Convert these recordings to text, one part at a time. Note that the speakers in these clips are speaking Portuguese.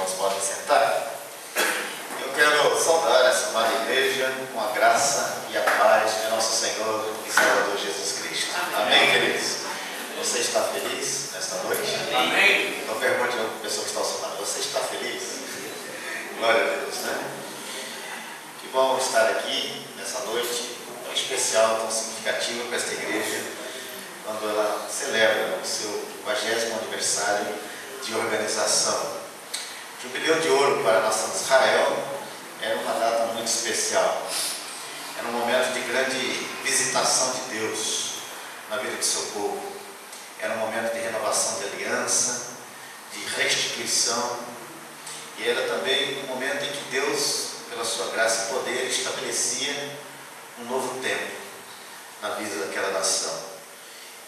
irmãos podem sentar. Eu quero saudar essa amada igreja com a graça e a paz de nosso Senhor e Salvador Jesus Cristo. Amém, queridos? Você está feliz nesta noite? Amém. Então pergunte à pessoa que está ao seu lado: você está feliz? Glória a Deus, né? Que bom estar aqui nessa noite tão especial, tão significativa para esta igreja, quando ela celebra o seu 50º aniversário de organização. Jubileu de Ouro para a nação de Israel era uma data muito especial. Era um momento de grande visitação de Deus na vida do seu povo. Era um momento de renovação de aliança, de restituição, e era também um momento em que Deus, pela sua graça e poder, estabelecia um novo tempo na vida daquela nação.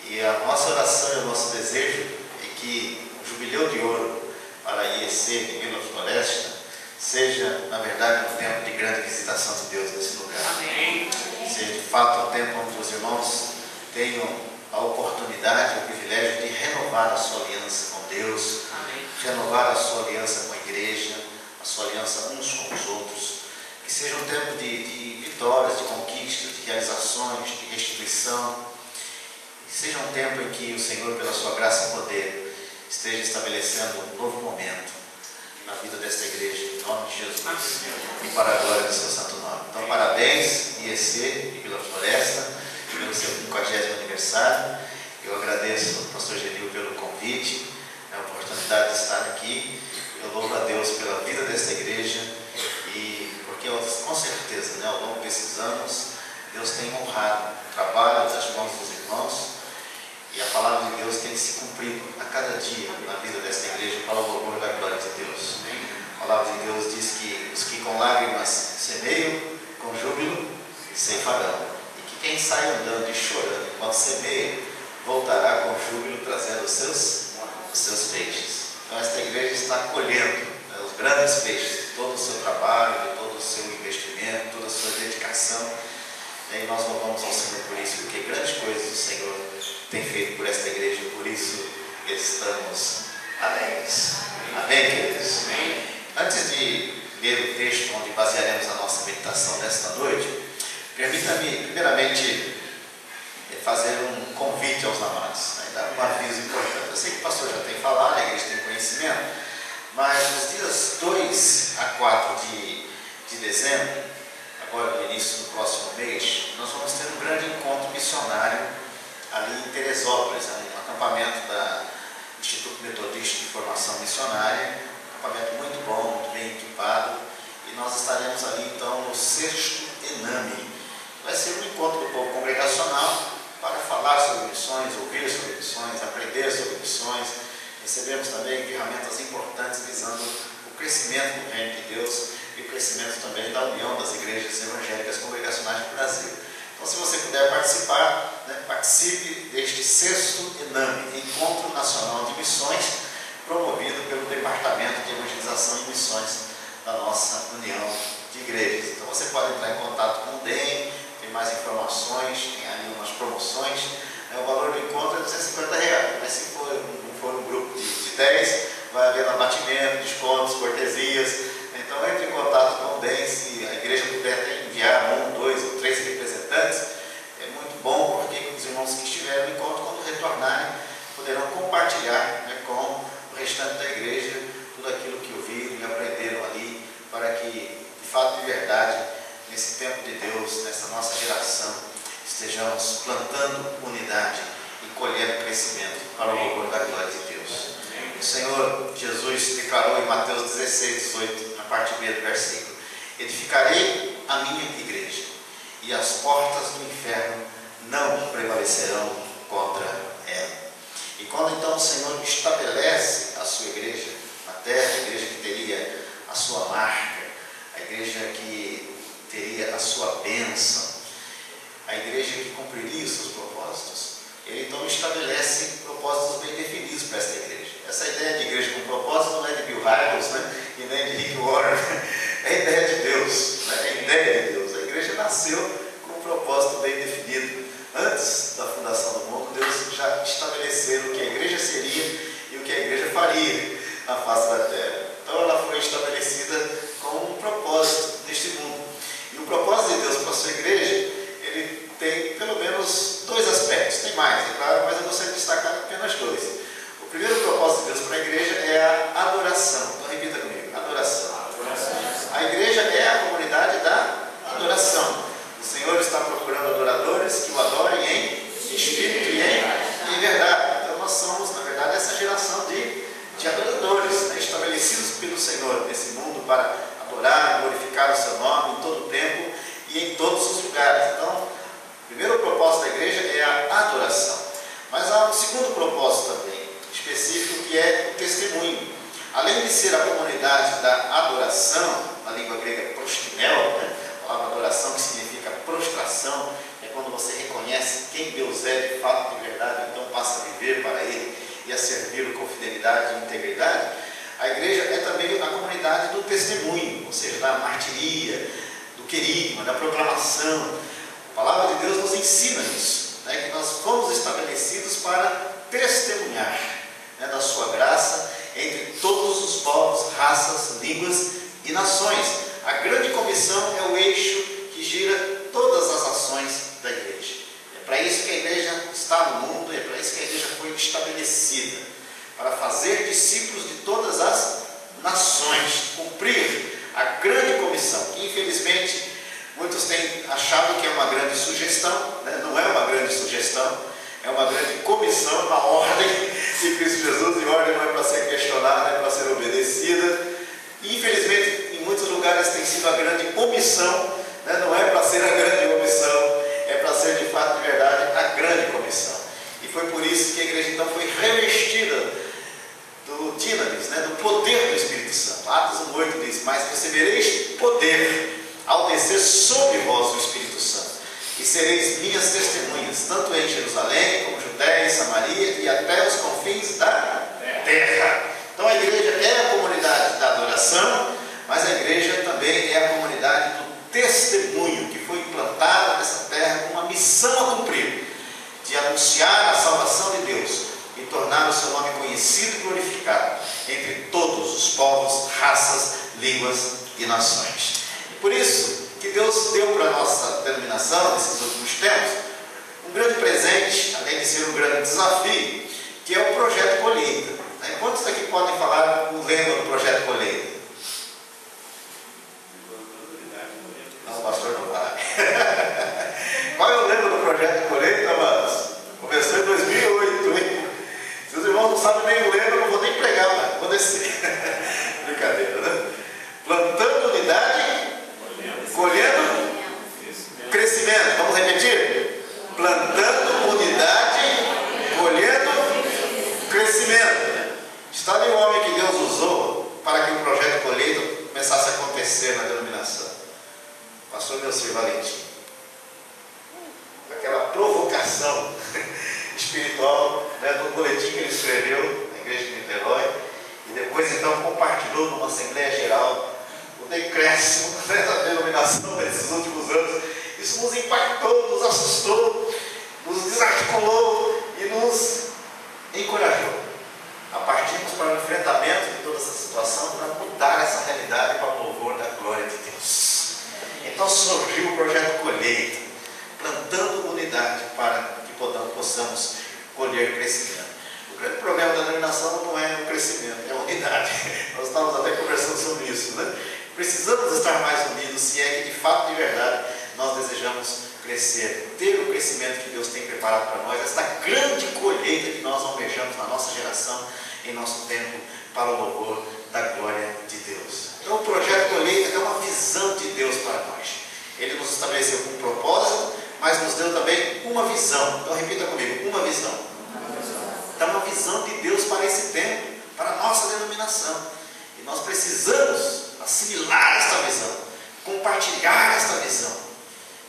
E a nossa oração e o nosso desejo é que o Jubileu de Ouro para a IEC de Vila Floresta seja, na verdade, um tempo de grande visitação de Deus nesse lugar. Amém. Seja de fato um tempo onde os irmãos tenham a oportunidade, o privilégio de renovar a sua aliança com Deus, Amém. renovar a sua aliança com a igreja, a sua aliança uns com os outros. Que seja um tempo de vitórias, de conquistas, de realizações, de restituição. Que seja um tempo em que o Senhor, pela sua graça e poder, esteja estabelecendo um novo momento na vida desta igreja, em nome de Jesus, e para a glória do seu santo nome. Então, parabéns, IEC de Vila Floresta, pelo seu 50º aniversário. Eu agradeço ao pastor Genil pelo convite, a oportunidade de estar aqui. Eu louvo a Deus pela vida desta igreja, e porque com certeza, ao longo desses anos, Deus tem honrado o trabalho das mãos dos irmãos, e a palavra de Deus tem se cumprido a cada dia na vida desta igreja para o louvor da glória de Deus. A palavra de Deus diz que os que com lágrimas semeiam, com júbilo ceifarão. E que quem sai andando e chorando enquanto semeia, voltará com júbilo trazendo os seus peixes. Então esta igreja está colhendo os grandes peixes, todo o seu trabalho, todo o seu investimento, toda a sua dedicação. E nós louvamos ao Senhor por isso, porque grandes coisas o Senhor tem feito por esta igreja, por isso estamos alegres. Amém, queridos? Amém. Antes de ler o texto onde basearemos a nossa meditação desta noite, permita-me primeiramente fazer um convite aos amados, dar um aviso importante. Eu sei que o pastor já tem falado, a igreja tem conhecimento, mas nos dias 2 a 4 de dezembro, agora no início do próximo mês, nós vamos ter um grande encontro missionário ali em Teresópolis, no acampamento do Instituto Metodista de Formação Missionária, um acampamento muito bom, muito bem equipado, e nós estaremos ali então no 6º Ename. Vai ser um encontro do povo congregacional para falar sobre missões, ouvir sobre missões, aprender sobre missões. Recebemos também ferramentas importantes visando o crescimento do reino de Deus e o crescimento também da união das igrejas evangélicas congregacionais do Brasil. Então, se você puder participar, participe deste 6º Ename, Encontro Nacional de Missões, promovido pelo Departamento de Evangelização e Missões da nossa União de Igrejas. Então, você pode entrar em contato com o DEM, tem mais informações, tem ali umas promoções. O valor do encontro é R$250, mas se não for um grupo de 10, vai haver abatimento, descontos, cortesias. Então, entre em contato com o DEM, se a igreja puder até enviar 1, 2 ou 3 representantes, é muito bom, porque os irmãos que estiverem no encontro, quando retornarem, poderão compartilhar com o restante da igreja tudo aquilo que ouviram e aprenderam ali, para que, de fato, de verdade, nesse tempo de Deus, nessa nossa geração, estejamos plantando unidade e colhendo crescimento para o louvor da glória de Deus. O Senhor Jesus declarou em Mateus 16, 18, na parte B do versículo: edificarei a minha igreja, e as portas do inferno não prevalecerão contra ela. E quando então o Senhor estabelece a sua igreja na terra, a igreja que teria a sua marca, a igreja que teria a sua bênção, a igreja que cumpriria os seus propósitos, ele então estabelece propósitos bem definidos para esta igreja. Essa ideia de igreja com propósito não é de Bill Hybels, e nem de Rick Warren, é a ideia de Deus, é a ideia de Deus. A igreja nasceu com um propósito bem definido. Antes da fundação do mundo, Deus já estabeleceu o que a igreja seria e o que a igreja faria na face da terra. Então ela foi estabelecidos pelo Senhor nesse mundo para adorar e glorificar o seu nome em todo o tempo e em todos os lugares. Então, o primeiro propósito da igreja é a adoração. Mas há um segundo propósito também, específico, que é o testemunho. Além de ser a comunidade da adoração, na língua grega prostinel, a palavra adoração que significa prostração, é quando você reconhece quem Deus é de fato, de verdade, então passa a viver para Ele e a servi-lo com fidelidade e integridade. A igreja é também a comunidade do testemunho, ou seja, da martiria, do querigma, da proclamação. A palavra de Deus nos ensina isso, que nós fomos estabelecidos para testemunhar da sua graça entre todos os povos, raças, línguas e nações. A grande comissão é o eixo que gira todas as ações da igreja. É para isso que a igreja está no mundo, é para isso que a igreja foi estabelecida, para fazer discípulos de todas as nações, cumprir a grande comissão, que infelizmente muitos têm achado que é uma grande sugestão, não é uma grande sugestão, é uma grande comissão, uma ordem de Cristo Jesus, e ordem não é para ser questionada, é para ser obedecida. E, infelizmente, em muitos lugares tem sido a grande omissão, não é para ser a grande omissão, é para ser de fato, de verdade, a grande comissão. E foi por isso que a igreja então foi revestida do dinamis, do poder do Espírito Santo. Atos 1:8 diz: mas recebereis poder ao descer sobre vós o Espírito Santo, e sereis minhas testemunhas, tanto em Jerusalém, como Judéia e Samaria, e até os confins da terra. Então a igreja é a comunidade da adoração, mas a igreja também é a comunidade do testemunho, que foi implantada nessa terra com uma missão a cumprir, de anunciar a salvação de Deus e tornar o seu nome conhecido e glorificado entre todos os povos, raças, línguas e nações. E por isso que Deus deu para a nossa denominação, nesses últimos tempos, um grande presente, além de ser um grande desafio, que é o Projeto Colheita. Quantos aqui podem falar o lema do Projeto Colheita? Não, o pastor não vai. Qual é o lema do Projeto Colheita, amados? Começou em 2008, hein? Se os irmãos não sabem nem o lema, eu não vou nem pregar, mas vou descer. Brincadeira, né? Plantando unidade, colhendo crescimento. Vamos repetir? Plantando unidade, colhendo crescimento. Está ali o homem que Deus usou para que o Projeto Colheita começasse a acontecer na denominação. Pastor Nelson Valentim. Aquela provocação espiritual do boletim que ele escreveu na igreja de Niterói, e depois então compartilhou numa Assembleia Geral o decréscimo da denominação nesses últimos anos. Isso nos impactou, nos assustou, nos desarticulou e nos encorajou a partirmos para o enfrentamento de toda essa situação, para mudar essa realidade para o louvor da glória de Deus. Então surgiu o Projeto Colheita, plantando unidade para que possamos colher crescimento. O grande problema da denominação não é o crescimento, é a unidade. Nós estávamos até conversando sobre isso, Precisamos estar mais unidos, se é que de fato, de verdade, nós desejamos crescer, ter o crescimento que Deus tem preparado para nós, esta grande colheita que nós almejamos na nossa geração, em nosso tempo, para o louvor da glória de Deus. Então o Projeto Colheita é uma visão de Deus para nós. Ele nos estabeleceu com um propósito, mas nos deu também uma visão. Então repita comigo, uma visão. É uma visão de Deus para esse tempo, para a nossa denominação. E nós precisamos assimilar esta visão, compartilhar esta visão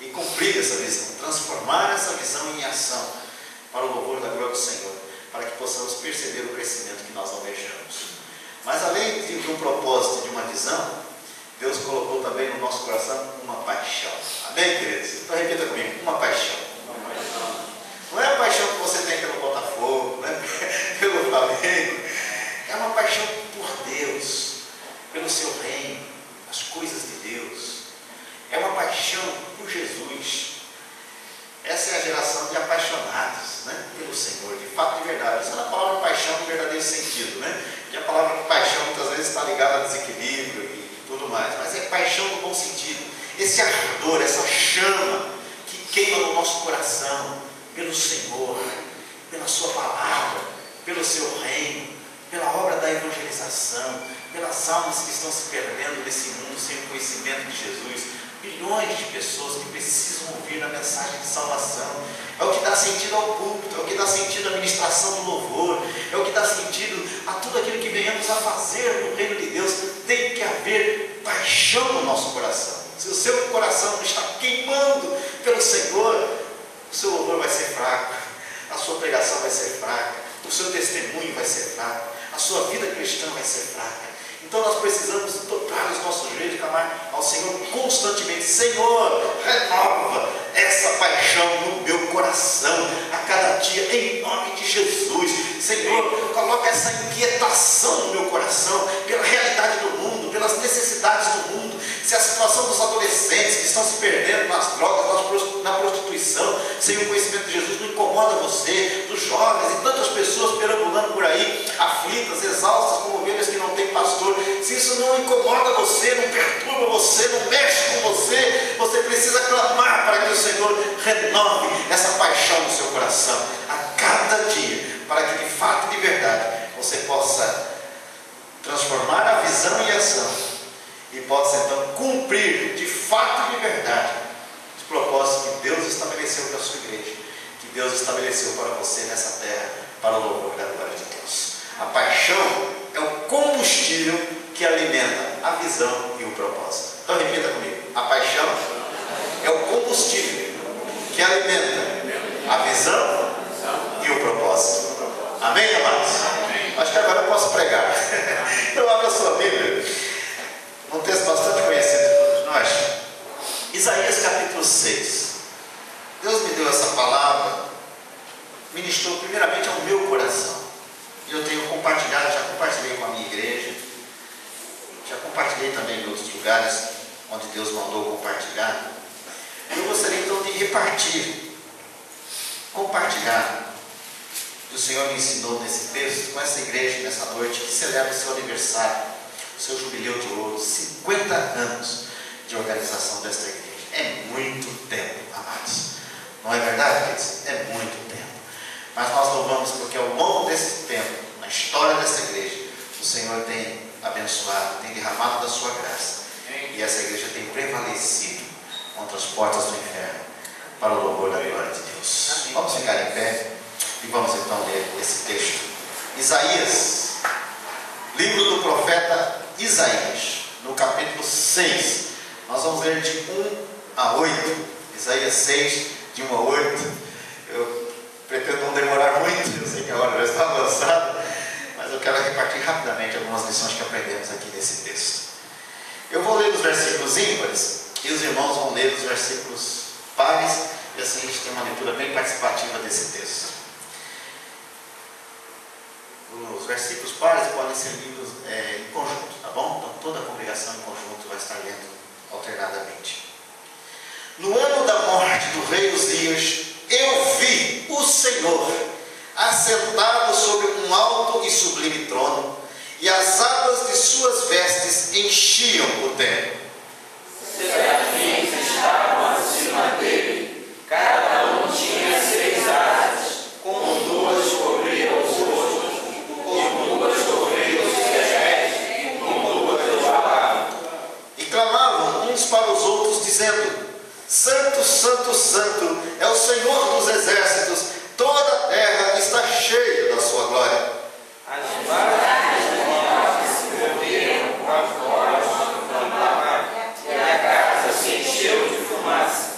e cumprir essa visão, transformar essa visão em ação para o louvor da glória do Senhor, para que possamos perceber o crescimento que nós almejamos. Mas além de um propósito, de uma visão, Deus colocou também no nosso coração uma paixão. Amém, queridos? Então repita comigo, uma paixão. Não é a paixão que você tem pelo Botafogo, pelo Flamengo. É uma paixão por Deus, pelo seu reino, as coisas de Deus. É uma paixão por Jesus. Essa é a geração de apaixonados pelo Senhor, de fato, de verdade. Isso é a palavra paixão no verdadeiro sentido, E a palavra paixão muitas vezes está ligada a desequilíbrio e tudo mais, mas é paixão no bom sentido. Esse ardor, essa chama que queima no nosso coração pelo Senhor, pela sua palavra, pelo seu reino, pela obra da evangelização, as almas que estão se perdendo nesse mundo sem o conhecimento de Jesus. Milhões de pessoas que precisam ouvir a mensagem de salvação. É o que dá sentido ao púlpito, é o que dá sentido à ministração do louvor, é o que dá sentido a tudo aquilo que venhamos a fazer no reino de Deus. Tem que haver paixão no nosso coração. Se o seu coração não está queimando pelo Senhor, o seu louvor vai ser fraco, a sua pregação vai ser fraca, o seu testemunho vai ser fraco, a sua vida cristã vai ser fraca. Então nós precisamos dobrar os nossos joelhos e clamar ao Senhor constantemente: Senhor, renova essa paixão no meu coração a cada dia, em nome de Jesus. Senhor, coloca essa inquietação no meu coração pela realidade do mundo, pelas necessidades do mundo. Se a situação dos adolescentes que estão se perdendo nas drogas, na prostituição, sem o conhecimento de Jesus, não incomoda você, dos jovens e tantas pessoas perambulando por aí, aflitas, exaustas, como ovelhas que não têm pastor, se isso não incomoda você, não perturba você, não mexe com você, você precisa clamar para que o Senhor renove essa paixão no seu coração a cada dia, para que de fato, de verdade, você possa transformar a visão em ação e possa então cumprir de fato e de verdade os propósitos que Deus estabeleceu para a sua igreja, que Deus estabeleceu para você nessa terra, para o louvor da glória de Deus. A paixão é o combustível que alimenta a visão e o propósito. Então repita comigo: a paixão é o combustível que alimenta a visão e o propósito. Amém, amados? Acho que agora eu posso pregar. Então abra a sua Bíblia, um texto bastante conhecido de todos nós, Isaías capítulo 6. Deus me deu essa palavra, ministrou primeiramente ao meu coração, e eu tenho compartilhado, já compartilhei com a minha igreja, já compartilhei também em outros lugares onde Deus mandou compartilhar. Eu gostaria então de repartir, compartilhar o que o Senhor me ensinou nesse texto com essa igreja nessa noite que celebra o seu aniversário, o seu jubileu de ouro, 50 anos de organização desta igreja. É muito tempo, amados. Não é verdade, queridos? É muito tempo. Mas nós louvamos porque ao longo desse tempo, na história dessa igreja, o Senhor tem abençoado, tem derramado da sua graça. E essa igreja tem prevalecido contra as portas do inferno, para o louvor da glória de Deus. Amém. Vamos ficar em pé e vamos então ler esse texto. Isaías, livro do profeta Isaías, no capítulo 6. Nós vamos ler de 1 a 8. Isaías 6, de 1 a 8. Eu pretendo não demorar muito, eu sei que a hora já está avançada, mas eu quero repartir rapidamente algumas lições que aprendemos aqui nesse texto. Eu vou ler os versículos ímpares e os irmãos vão ler os versículos pares, e assim a gente tem uma leitura bem participativa desse texto. Os versículos pares podem ser lidos em conjunto, tá bom? Então toda a congregação em conjunto vai estar lendo alternadamente. No ano da morte do rei Uzias, eu vi o Senhor assentado sobre um alto e sublime trono, e as abas de suas vestes enchiam o templo. Serafins estavam acima dele, cada um tinha 6 asas, com 2 cobriam os rostos, com 2 cobriam os pés, com 2 voavam. E clamavam uns para os outros, dizendo: Santo, Santo, Santo é o Senhor dos exércitos, toda a terra está cheia da sua glória. As varas dos montes se moveram com a voz do clamar, e a casa se encheu de fumaça.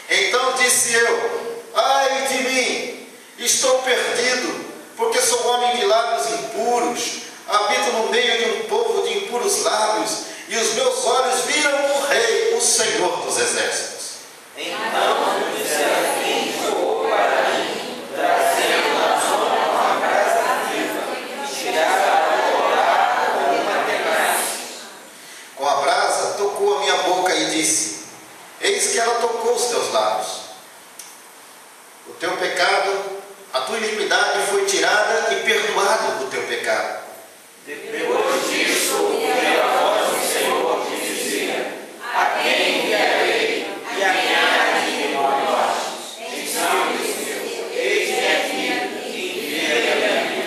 Então disse eu: ai de mim, estou perdido, porque sou homem de lábios impuros, habito no meio de um povo de impuros lábios, e os meus olhos viram o Rei, o Senhor dos exércitos. Então o serafim voou para mim, trazendo na mão uma brasa viva, tirada a orar com uma tenaz. Com a brasa tocou a minha boca e disse: eis que ela tocou os teus lábios. O teu pecado, a tua iniquidade foi tirada e perdoado o teu pecado. Depois disso, ouvi a voz do Senhor que dizia: a quem enviarei e a quem há de ir por nós? Então disse eu: eis-me aqui, envia-me a mim.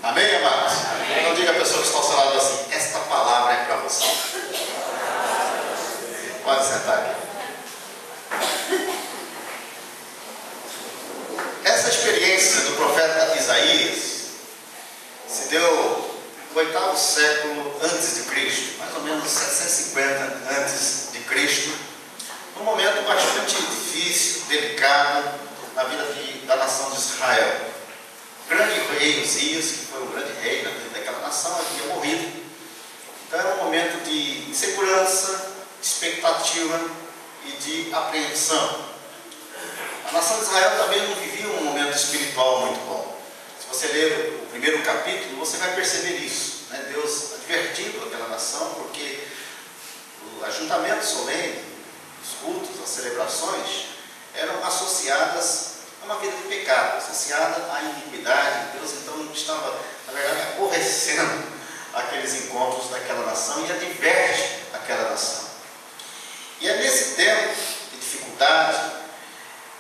Amém, amados? Então diga a pessoa que está ao seu lado assim: esta palavra é para rei Uzias, que foi um grande rei na vida daquela nação, havia morrido. Então era um momento de insegurança, de expectativa e de apreensão. A nação de Israel também não vivia um momento espiritual muito bom. Se você ler o primeiro capítulo, você vai perceber isso, né? Deus advertindo aquela nação, porque o ajuntamento solene, os cultos, as celebrações, eram associadas a uma vida de pecado, associada à iniquidade. Deus então estava, na verdade, aborrecendo aqueles encontros daquela nação e adverte aquela nação. E é nesse tempo de dificuldade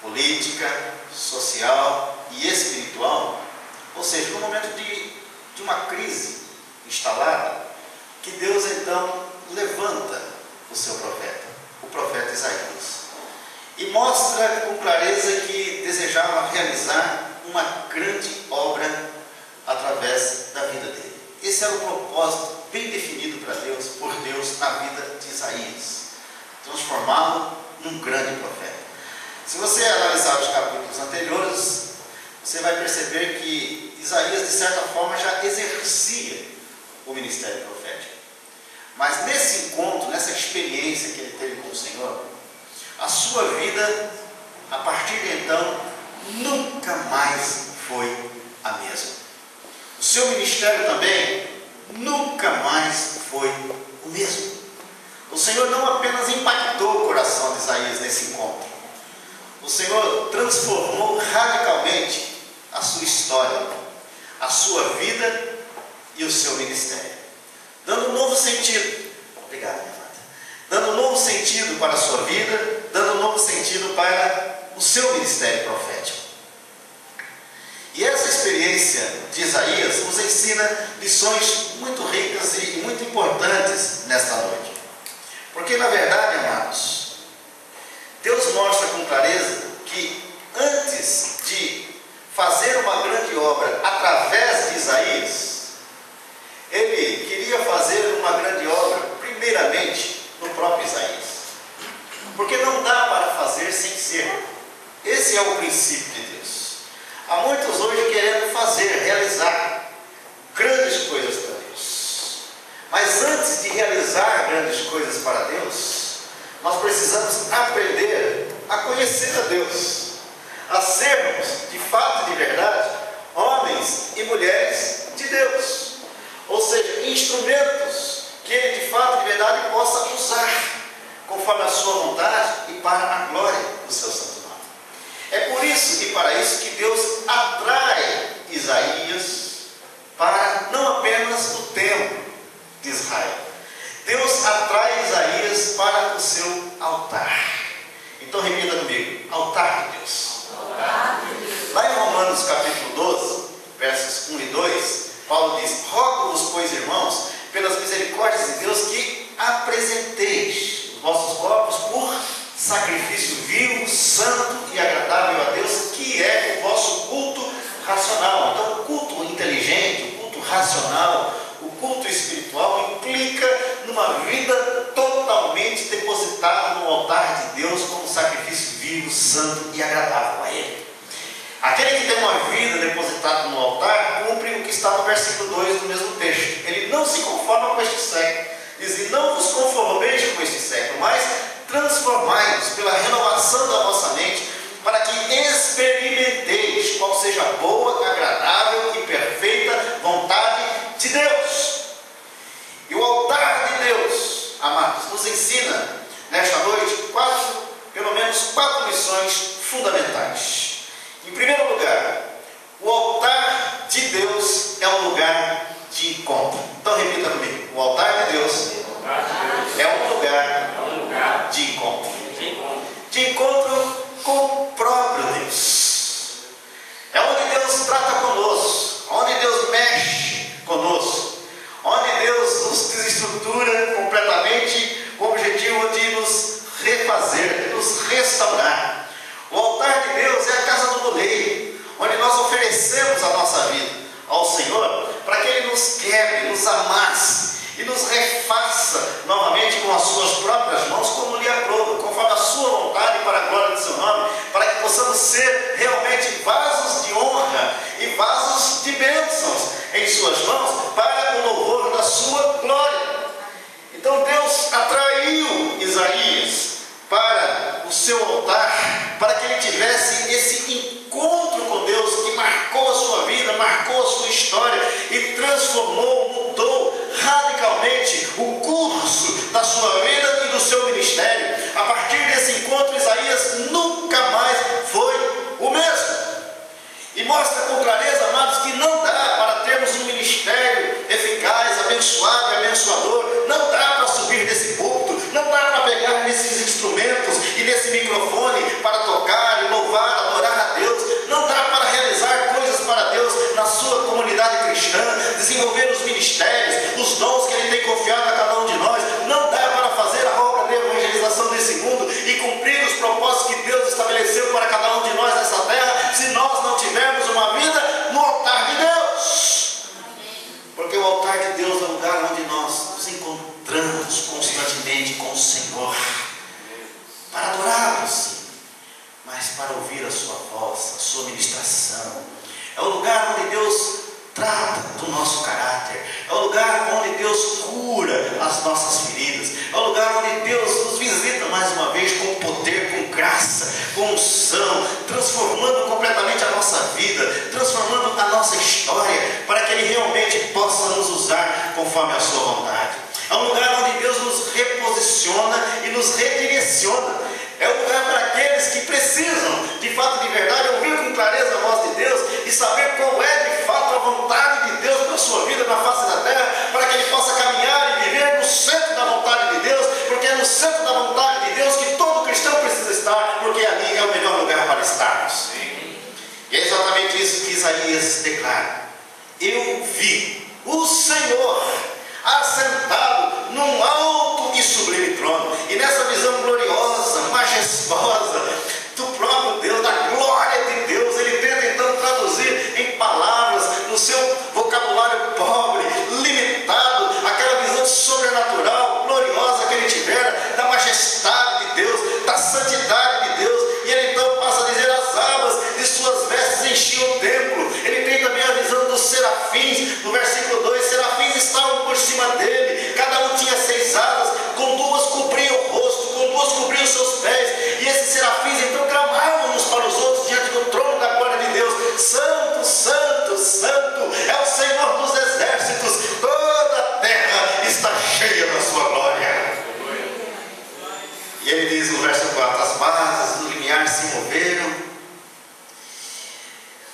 política, social e espiritual, ou seja, no momento de uma crise instalada, que Deus então levanta o seu profeta, o profeta Isaías, e mostra com clareza que desejava realizar uma grande obra através da vida dele. Esse era o propósito bem definido por Deus na vida de Isaías, transformá-lo num grande profeta. Se você analisar os capítulos anteriores, você vai perceber que Isaías, de certa forma, já exercia o ministério profético. Mas nesse encontro, nessa experiência que ele teve com o Senhor, a sua vida, a partir de então, nunca mais foi a mesma. O seu ministério também nunca mais foi o mesmo. O Senhor não apenas impactou o coração de Isaías nesse encontro, o Senhor transformou radicalmente a sua história, a sua vida e o seu ministério, dando um novo sentido. Obrigado, minha amada. Dando um novo sentido para a sua vida, dando um novo sentido para o seu ministério profético. E essa experiência de Isaías nos ensina lições muito ricas e muito importantes nesta noite. Porque, na verdade, amados, Deus mostra com clareza que antes de fazer uma grande obra através de Isaías, Ele queria fazer uma grande obra primeiramente no próprio Isaías. Porque não dá para fazer sem ser. Esse é o princípio de Deus. Há muitos hoje querendo fazer, realizar grandes coisas para Deus. Mas antes de realizar grandes coisas para Deus, nós precisamos aprender a conhecer a Deus, a sermos, de fato e de verdade, homens e mulheres de Deus. Ou seja, instrumentos que Ele, de fato e de verdade, possa usar conforme a sua vontade e para a glória do seu santo nome. É por isso e para isso que Deus atrai Isaías para não apenas o templo de Israel. Deus atrai Isaías para o seu altar. Então repita comigo: altar de Deus. Altar de Deus. Lá em Romanos capítulo 12, versos 1 e 2, Paulo diz: rogo-vos, pois, irmãos, pelas misericórdias de Deus, que apresenteis os vossos corpos por sacrifício vivo, santo e agradável a Deus, que é o vosso culto racional. Então, o culto inteligente, o culto racional, o culto espiritual implica numa vida totalmente depositada no altar de Deus como sacrifício vivo, santo e agradável a Ele. Aquele que tem uma vida depositada no altar cumpre o que está no versículo 2 do mesmo texto. Ele não se conforma com este século. Diz: não vos conformeis com este século, mas transformai-vos pela renovação da vossa mente, para que experimenteis qual seja a boa, agradável e perfeita vontade de Deus. E o altar de Deus, amados, nos ensina nesta noite pelo menos quatro lições fundamentais. Em primeiro lugar, o altar de Deus é um lugar de encontro. Então repita comigo: o altar de Deus é um lugar de encontro. De encontro com o próprio Deus. É onde Deus trata conosco, onde Deus mexe conosco, onde Deus nos desestrutura completamente com o objetivo de nos refazer, de nos restaurar. O altar de Deus é a casa do oleiro, onde nós oferecemos a nossa vida ao Senhor para que Ele nos quebre, nos amasse e nos refaça novamente com as suas próprias mãos, como lhe aprova, conforme a sua vontade e para a glória do seu nome, para que possamos ser realmente vasos de honra e vasos de bênção bênçãos em suas mãos para o louvor da sua glória. Então Deus atraiu Isaías para o seu altar, para que ele tivesse esse encontro com Deus que marcou a sua vida, marcou a sua história e transformou, mudou radicalmente o curso da sua vida e do seu ministério. A partir desse encontro, Isaías nunca mais foi o mesmo. E mostra com clareza, amados, que não dá para termos um ministério eficaz, abençoado e abençoador. Não dá para subir desse púlpito, não dá para pegar nesses instrumentos e nesse microfone para tocar e louvar, adorar a Deus. Não dá para realizar coisas para Deus na sua comunidade cristã, desenvolver os ministérios, os dons que Ele tem confiado a cada um de nós. Não dá para fazer a obra de evangelização desse mundo e cumprir os propósitos que Deus estabeleceu para cada um de nós nessa terra, se nós não tivermos uma vida no altar de Deus. Porque o altar de Deus é o lugar onde nós nos encontramos constantemente com o Senhor, para adorá-lo, sim, mas para ouvir a sua voz, a sua ministração. É o lugar onde Deus trata do nosso caráter, é o lugar onde Deus cura as nossas feridas, é o lugar onde Deus nos visita mais uma vez com poder, com graça, com unção, transformando completamente a nossa vida, transformando a nossa história, para que Ele realmente possa nos usar conforme a sua vontade. É um lugar onde Deus nos reposiciona e nos redireciona. É um lugar para aqueles que precisam, de fato, de verdade, ouvir com clareza a voz de Deus e saber qual é, de fato, a vontade de Deus para a sua vida na face da terra, para que ele possa caminhar e viver no centro da vontade de Deus, porque é no centro da vontade de Deus que todo cristão precisa estar, porque ali é o melhor lugar para estarmos. E é exatamente isso que Isaías declara. Eu vi o Senhor assentado num alto e sublime trono. E nessa visão gloriosa, majestosa do próprio Deus, da glória de Deus, ele tenta então traduzir em palavras, no seu vocabulário pobre, limitado, aquela visão sobrenatural, gloriosa que ele tivera, da majestade de Deus, da santidade de Deus. E ele então passa a dizer: as abas de suas vestes enchiam o templo. Ele tem também a visão dos serafins, no versículo 2, serafins estavam por cima dele, cada um tinha 6 asas, com 2 cobriam o rosto, com 2 cobriam os seus pés, e esses serafins então clamavam uns para os outros diante do trono da glória de Deus: Santo, Santo, Santo é o Senhor dos exércitos, toda a terra está cheia da sua glória. E ele diz no verso 4: as bases do limiar se moveram,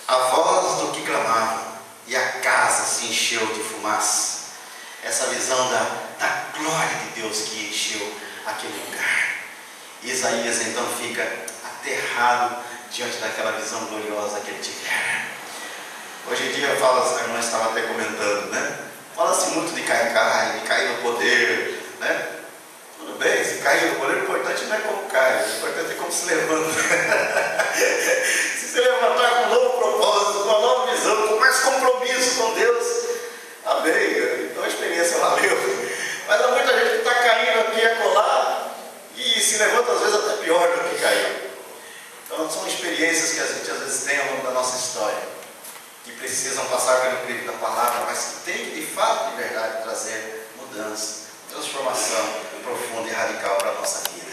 a voz do que clamava, e a casa se encheu de fumaça. Essa visão da glória de Deus que encheu aquele lugar. Isaías então fica aterrado diante daquela visão gloriosa que ele tiver. Hoje em dia, a irmã estava até comentando, né? Fala-se muito de cair, de cair no poder, né? Tudo bem, se cair no poder, o importante não é como cai, o importante é como se levanta. Se se levantar com um novo propósito, com uma nova visão, com mais compromisso com Deus, amém, então a experiência valeu. Mas há muita gente que está caindo aqui e acolá e se levanta às vezes até pior do que caiu. Então são experiências que a gente às vezes tem ao longo da nossa história, que precisam passar pelo crivo da palavra, mas que tem que de fato, de verdade, trazer mudança, transformação profunda e radical para a nossa vida.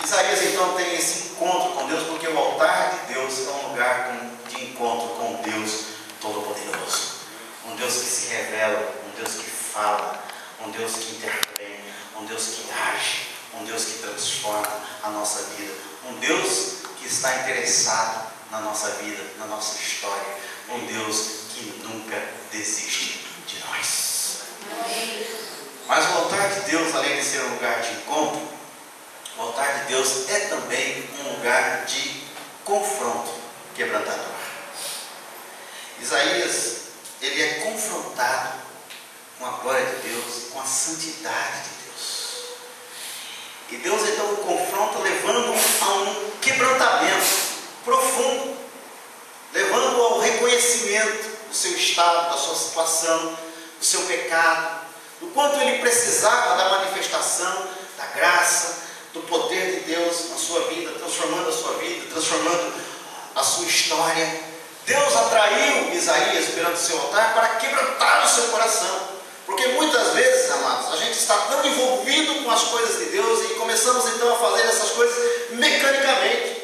Isaías então tem esse encontro com Deus, porque o altar de Deus é um lugar de encontro com Deus Todo-Poderoso. Um Deus que se revela, um Deus que fala, um Deus que intervém, um Deus que age, um Deus que transforma a nossa vida, um Deus que está interessado na nossa vida, na nossa história, um Deus que nunca desiste de nós. Mas o altar de Deus, além de ser um lugar de encontro, o altar de Deus é também um lugar de confronto quebrantador. Isaías, ele é confrontado com a glória de Deus, com a santidade de Deus. E Deus então o confronta, levando a um quebrantamento profundo, levando ao reconhecimento do seu estado, da sua situação, do seu pecado, do quanto ele precisava da manifestação, da graça, do poder de Deus na sua vida, transformando a sua vida, transformando a sua história. Deus atraiu Isaías perante o seu altar para quebrantar o seu coração. Porque muitas vezes, amados, a gente está tão envolvido com as coisas de Deus e começamos então a fazer essas coisas mecanicamente.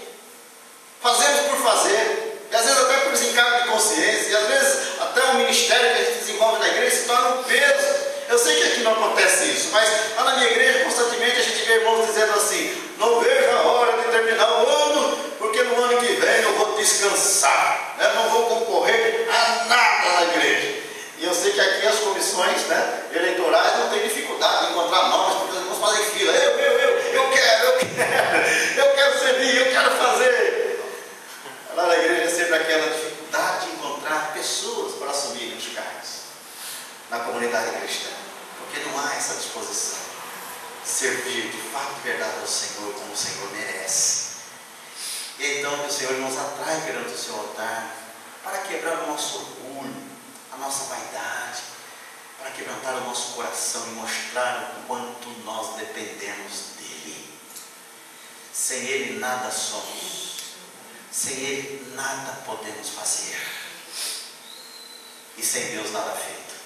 Fazemos por fazer, e às vezes até por desencargo de consciência, e às vezes até o ministério que a gente desenvolve na igreja se torna um peso. Eu sei que aqui não acontece isso, mas lá na minha igreja constantemente a gente vê irmãos dizendo assim: não vejo a hora de terminar o ano, porque no ano que vem eu vou descansar, né? Não vou concorrer a nada na igreja. E eu sei que aqui as comissões, né, eleitorais não têm dificuldade de encontrar nomes, porque os irmãos fazem fila. Eu quero servir, eu quero fazer. Lá na igreja é sempre aquela dificuldade de encontrar pessoas para assumirem os cargos na comunidade cristã, porque não há essa disposição de servir de fato e verdade ao Senhor como o Senhor merece. E então que o Senhor nos atrai perante o seu altar para quebrar o nosso orgulho, a nossa vaidade, para quebrantar o nosso coração e mostrar o quanto nós dependemos dEle. Sem Ele nada somos, sem Ele nada podemos fazer, e sem Deus nada feito.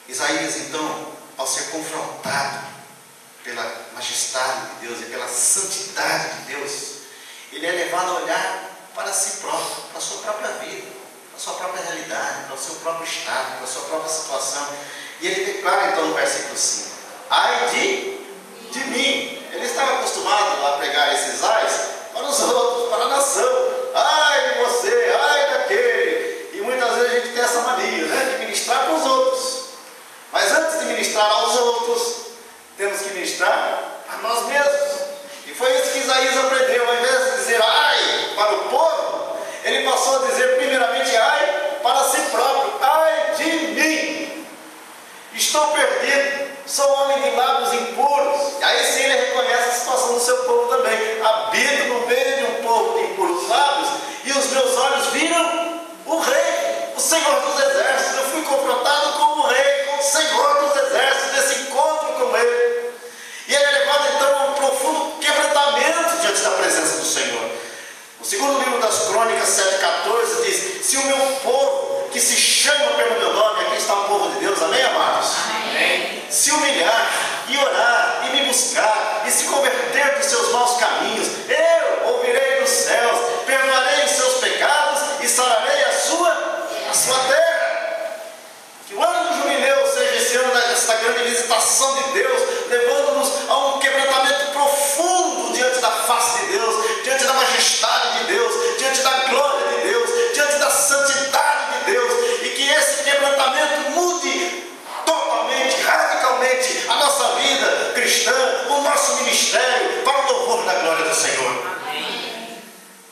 Isaías então, ao ser confrontado pela majestade de Deus e pela santidade de Deus, ele é levado a olhar para si próprio, para a sua própria vida, para a sua própria realidade, para o seu próprio estado, para a sua própria situação. E ele declara então no versículo 5: ai de mim. Ele estava acostumado a pregar esses ais para os outros, para a nação. Ai de você, ai daquele. E muitas vezes a gente tem essa mania, né, de ministrar para os outros. Mas antes de ministrar aos outros, temos que ministrar a nós mesmos. E foi isso que Isaías aprendeu. Ao invés de dizer ai para o povo, ele passou a dizer primeiramente ai para si próprio. Ai de mim, estou perdido, sou homem de lábios impuros. E aí sim ele reconhece a situação do seu povo também. Habito no meio de um povo de impuros lábios, e os meus olhos viram o Rei, o Senhor dos Exércitos. Eu fui confrontado com o Rei, com o Senhor dos Exércitos, nesse encontro com Ele. E ele é levado então a um profundo quebrantamento diante da presença do Senhor. O segundo livro das Crônicas 7,14 diz: se o meu povo, que se chama pelo meu nome, aqui está o povo de Deus, amém, amados? Amém. Se humilhar e orar e me buscar e se converter dos seus maus caminhos, eu ouvirei dos céus, perdoarei os seus pecados e sararei a sua terra. Que o ano do jubileu seja esse ano desta grande visitação de Deus, levando-nos a um quebrantamento profundo diante da face de Deus, diante da majestade de Deus, diante da glória de Deus, diante da santidade de Deus, e que esse quebrantamento mude totalmente, radicalmente a nossa vida cristã, o nosso ministério, para o louvor da glória do Senhor. Amém.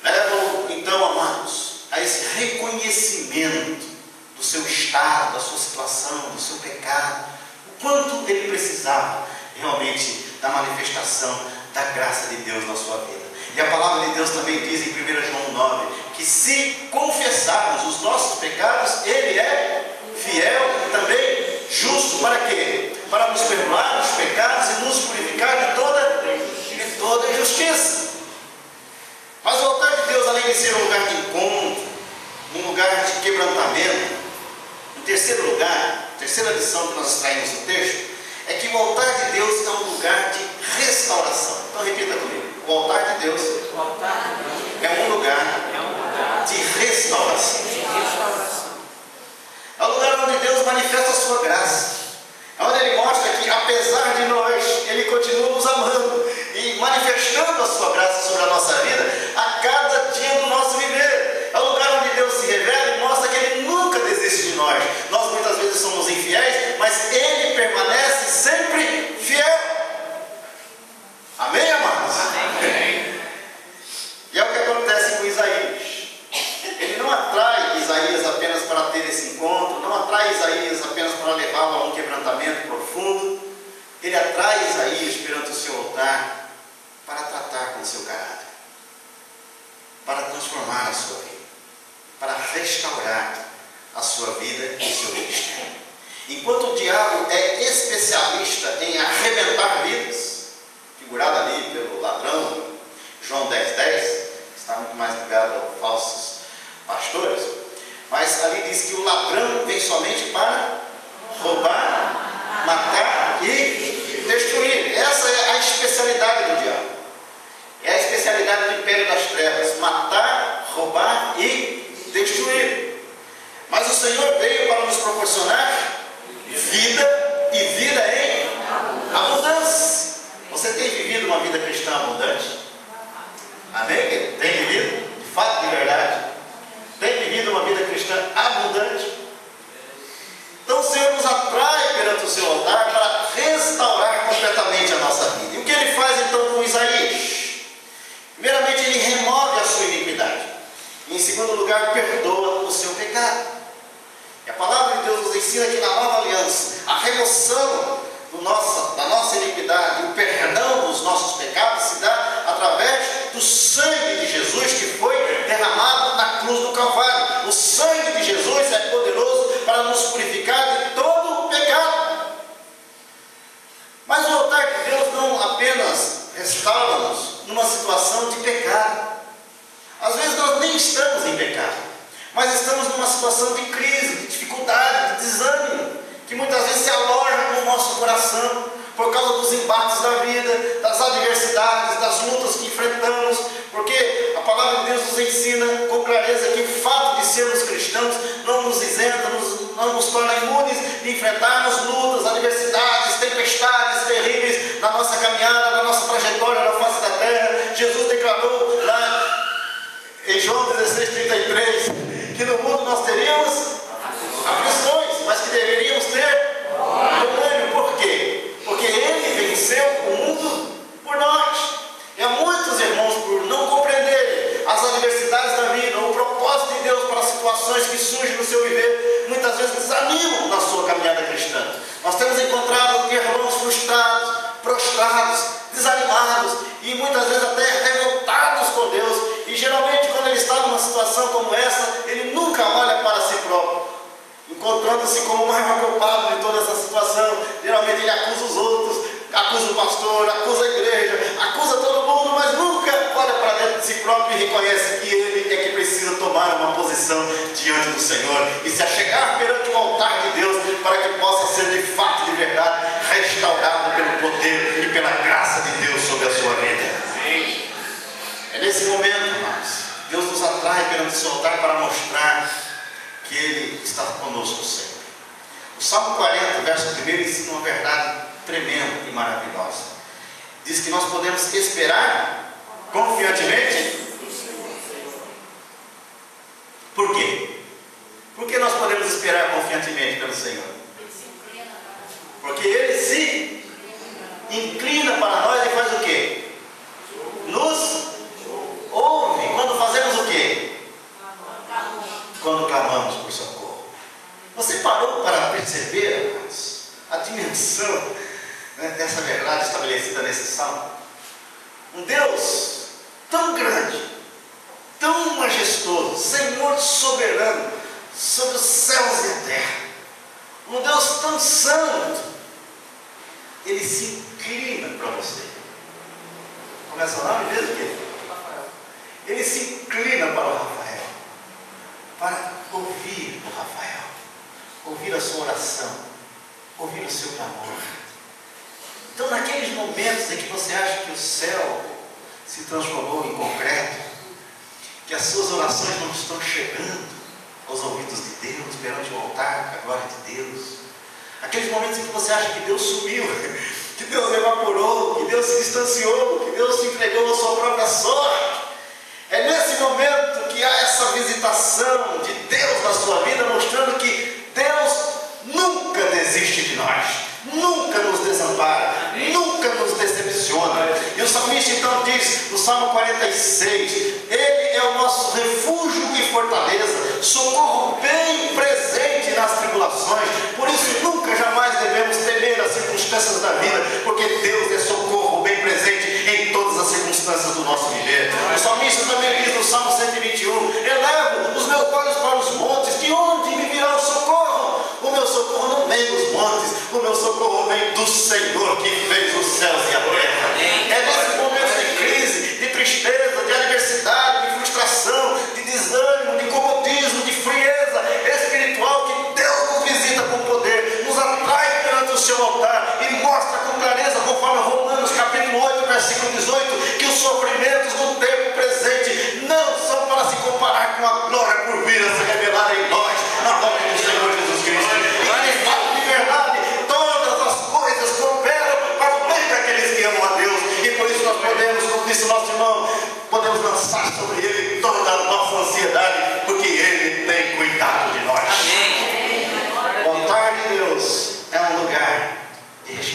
Levam então, amados, a esse reconhecimento do seu estado, da sua situação, do seu pecado, o quanto ele precisava realmente da manifestação da graça de Deus na sua vida. E a palavra de Deus também diz em 1 João 9, que se confessarmos os nossos pecados, Ele é fiel e também justo. Para quê? Para nos perdoar os pecados e nos purificar de toda injustiça. Mas o altar de Deus, além de ser um lugar de encontro, um lugar de quebrantamento, em terceiro lugar, terceira lição que nós extraímos do texto, é que o altar de Deus é um lugar de restauração. Então repita comigo: o altar de Deus é um lugar de restauração. É um lugar onde Deus manifesta a sua graça, é onde Ele mostra que apesar de nós, Ele continua nos amando e manifestando a sua graça sobre a nossa vida a cada dia do nosso viver. É um lugar onde Deus se revela e mostra que Ele nunca desiste de nós. Nós muitas vezes somos infiéis, mas Ele permanece sempre fiel. Amém, amados? Amém. E é o que acontece com Isaías. Ele não atrai Isaías apenas para ter esse encontro, não atrai Isaías apenas para levá-lo a um quebrantamento profundo. Ele atrai Isaías perante o seu altar para tratar com o seu caráter, para transformar a sua vida, para restaurar a sua vida e o seu ministério. Enquanto o diabo é especialista em arrebentar vidas, figurado ali pelo ladrão, João 10,10, está muito mais ligado a falsos uma vida cristã abundante? Amém? Tem vivido? De fato, de verdade? Tem vivido uma vida cristã abundante? Então o Senhor nos atrai perante o seu altar para restaurar completamente a nossa vida. E o que Ele faz então com Isaías? Primeiramente, Ele remove a sua iniquidade. E em segundo lugar, perdoa o seu pecado. E a palavra de Deus nos ensina que na nova aliança, a remoção da nossa iniquidade, o perdão dos nossos pecados se dá através do sangue de Jesus que foi derramado na cruz do Calvário. O sangue de Jesus é poderoso para nos purificar de todo o pecado. Mas o altar de Deus não apenas restaura-nos numa situação de pecado. Às vezes nós nem estamos em pecado, mas estamos numa situação de crise, de dificuldade, de desânimo, que muitas vezes se aloja no nosso coração, por causa dos embates da vida, das adversidades, das lutas que enfrentamos, porque a palavra de Deus nos ensina com clareza que o fato de sermos cristãos não nos isenta, não nos torna imunes de enfrentarmos lutas, adversidades, tempestades terríveis na nossa caminhada, na nossa trajetória na face da terra. Jesus declarou lá em João 16:33 que no mundo nós teríamos aflições, mas que deveríamos ter domínio. Por quê? Porque Ele venceu o mundo por nós. E há muitos irmãos, por não compreenderem as adversidades da vida, o propósito de Deus para as situações que surgem no seu viver, muitas vezes desanimam na sua caminhada cristã. Nós temos encontrado irmãos frustrados, prostrados, desanimados e muitas vezes até revoltados com Deus. E geralmente quando ele está numa situação como essa, ele nunca olha para si próprio, encontrando-se como o maior culpado de toda essa situação. Geralmente ele acusa os outros, acusa o pastor, acusa a igreja, acusa todo mundo, mas nunca olha para dentro de si próprio e reconhece que ele é que precisa tomar uma posição diante do Senhor e se achegar perante o altar de Deus, para que possa ser de fato, de verdade, restaurado pelo poder e pela graça de Deus sobre a sua vida. É nesse momento, irmãos, Deus nos atrai perante o seu altar para mostrar que Ele está conosco sempre. O Salmo 40, verso 1, ensina uma verdade tremenda e maravilhosa. Diz que nós podemos esperar confiantemente. Por quê? Por que nós podemos esperar confiantemente pelo Senhor? Porque Ele se inclina para nós e faz o quê? Nos ouve. Quando fazemos o quê? Quando clamamos por socorro. Você parou para perceber, irmãos, a dimensão, dessa verdade estabelecida nesse salmo? Um Deus tão grande, tão majestoso, Senhor soberano sobre os céus e a terra, um Deus tão santo, Ele se inclina para você. Começa o nome mesmo, quê? Ele se inclina para o Rafael, para ouvir o Rafael, ouvir a sua oração, ouvir o seu clamor. Então, naqueles momentos em que você acha que o céu se transformou em concreto, que as suas orações não estão chegando aos ouvidos de Deus, perante o altar da glória de Deus, aqueles momentos em que você acha que Deus sumiu, que Deus evaporou, que Deus se distanciou, que Deus se entregou à sua própria sorte, é nesse momento que há essa visitação de Deus na sua vida, mostrando que Deus nunca desiste de nós, nunca nos desampara, nunca nos decepciona. E o salmista então diz no Salmo 46, Ele é o nosso refúgio e fortaleza, socorro bem presente nas tribulações. Por isso nunca, jamais devemos temer as circunstâncias da vida, porque Deus é socorro bem presente em todas as circunstâncias do nosso viver. O salmista também diz no Salmo 121, elevo os meus olhos para os montes, de onde me virá o socorro? O meu socorro não vem dos montes, o meu socorro vem do Senhor que fez os céus e a terra. É nesse momento de crise, de tristeza, de adversidade, de frustração, de desânimo, de comodismo, de frieza espiritual, que Deus nos visita com poder, nos atrai perante o seu altar e mostra com clareza, conforme Romanos capítulo 8, versículo 18, que os sofrimentos do tempo presente não são para se comparar com a glória por vir a se revelar em nós, na volta do Senhor Jesus Cristo. E de fato, de verdade, todas as coisas cooperam para o bem daqueles que amam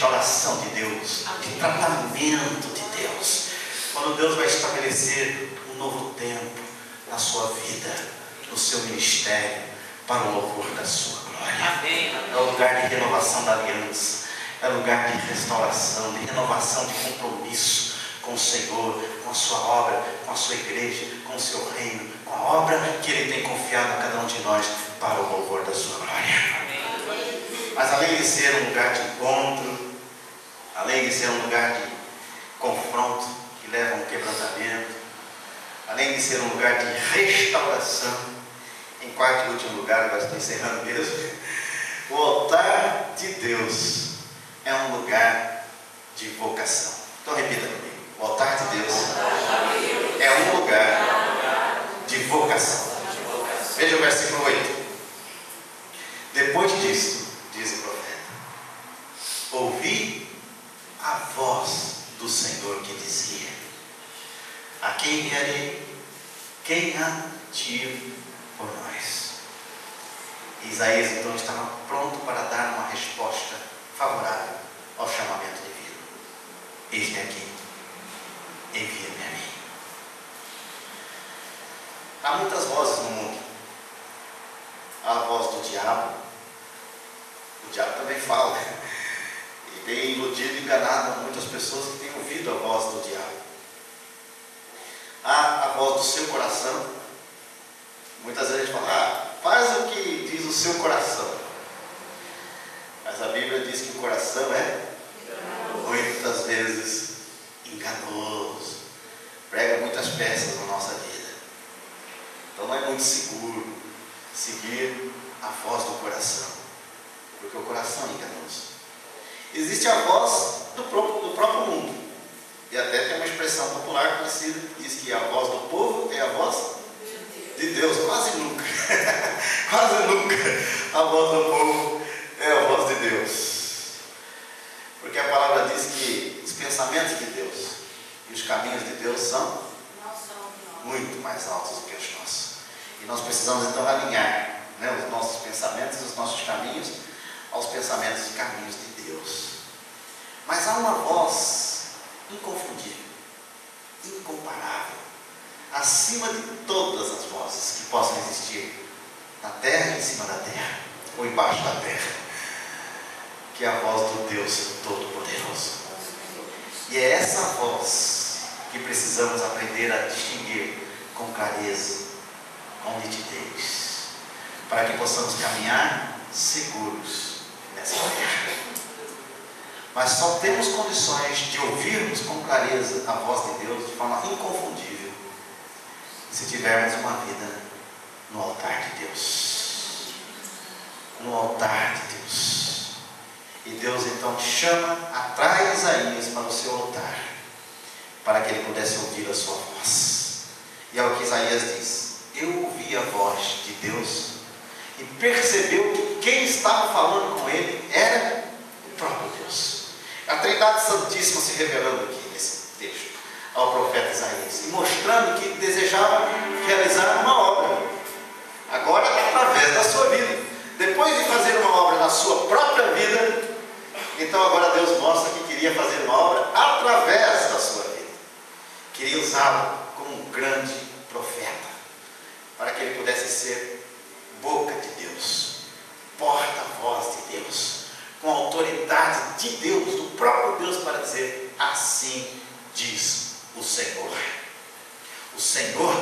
restauração de Deus, de tratamento de Deus. Quando Deus vai estabelecer um novo tempo na sua vida, no seu ministério, para o louvor da sua glória. É o lugar de renovação da aliança, é lugar de restauração, de renovação de compromisso com o Senhor, com a sua obra, com a sua igreja, com o seu reino, com a obra que Ele tem confiado a cada um de nós para o louvor da sua glória. Mas além de ser um lugar de encontro, além de ser um lugar de confronto que leva a um quebrantamento, além de ser um lugar de restauração, em quarto e último lugar, agora estou encerrando mesmo, o altar de Deus é um lugar de vocação. Então repita comigo: o altar de Deus é um lugar de vocação. Veja o versículo 8. Depois disso, diz o profeta, ouvi a voz do Senhor que dizia: a quem enviarei? Quem há de ir por nós? Isaías então estava pronto para dar uma resposta favorável ao chamamento divino. Eis-me aqui, envia-me a mim. Há muitas vozes no mundo. Há a voz do diabo. O diabo também fala. E tem iludido e enganado muitas pessoas que têm ouvido a voz do diabo. Há a voz do seu coração. Muitas vezes a gente fala: faz o que diz o seu coração. Mas a Bíblia diz que o coração é muitas vezes enganoso, prega muitas peças na nossa vida. Então não é muito seguro seguir a voz do coração, porque o coração é enganoso. Existe a voz do próprio mundo, e até tem uma expressão popular conhecida que diz que a voz do povo é a voz de Deus. Quase nunca quase nunca a voz do povo é a voz de Deus, porque a palavra diz que os pensamentos de Deus e os caminhos de Deus são muito mais altos do que os nossos, e nós precisamos então alinhar, os nossos pensamentos e os nossos caminhos aos pensamentos e caminhos de Deus. Mas há uma voz inconfundível, incomparável, acima de todas as vozes que possam existir na terra e em cima da terra, ou embaixo da terra, que é a voz do Deus Todo-Poderoso. E é essa voz que precisamos aprender a distinguir com clareza, com nitidez, para que possamos caminhar seguros nessa terra. Mas só temos condições de ouvirmos com clareza a voz de Deus de forma inconfundível se tivermos uma vida no altar de Deus. No altar de Deus. E Deus então atrai Isaías para o seu altar, para que ele pudesse ouvir a sua voz. E é o que Isaías diz: eu ouvi a voz de Deus e percebeu que quem estava falando com ele era o próprio Deus. A Trindade Santíssima se revelando aqui nesse texto ao profeta Isaías, e mostrando que desejava realizar uma obra, agora através da sua vida. Depois de fazer uma obra na sua própria vida, então agora Deus mostra que queria fazer uma obra através da sua vida. Queria usá-lo como um grande profeta, para que ele pudesse ser boca de Deus, porta-voz de Deus, com a autoridade de Deus, do próprio Deus, para dizer: assim diz o Senhor